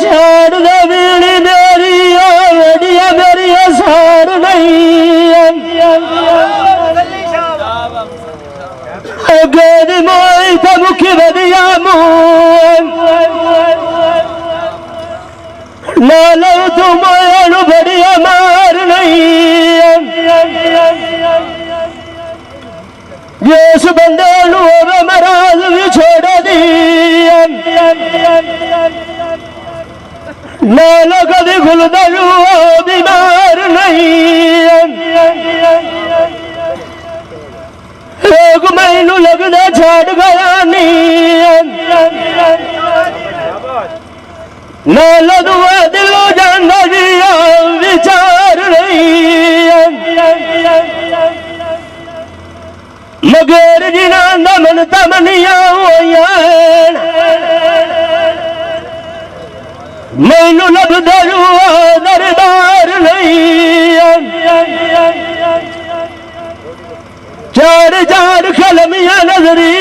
झाड़ दबीड़ी मेरी वडिया मेरी सार नहीं गेरी मोई तो मुखी वडिया मोन लालो तुम बढ़िया मार नहीं येस बंदे मराज भी छोड़ दी लालो कभी खुल दू बीमार नहीं एक महीनू लगना छाड़ गया नहीं लालो दुआ दिलो जान दिया विचार नहीं मगर जिना मन तमनिया मैनू लब दरू दरबार नहीं चार चार खलमिया नजरी